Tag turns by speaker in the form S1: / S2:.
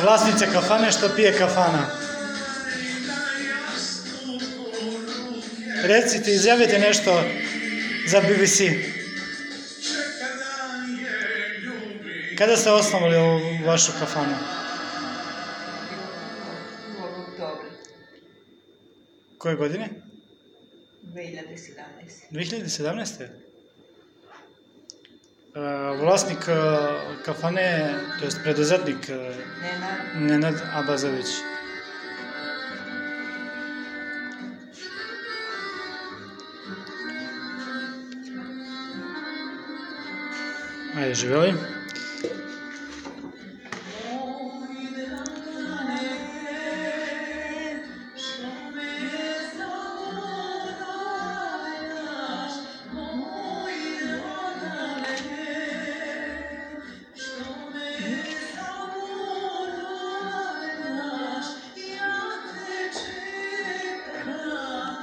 S1: vlasnice kafane što pije kafana. Recite, izjavite nešto za BBC. Kada ste osnovali ovu vašu kafanu?
S2: U oktobru
S1: Koje godine?
S2: 2017.
S1: 2017. Vlasnik kafane, to jest preduzetnik Nenad Abazović. Ajde, živjeli.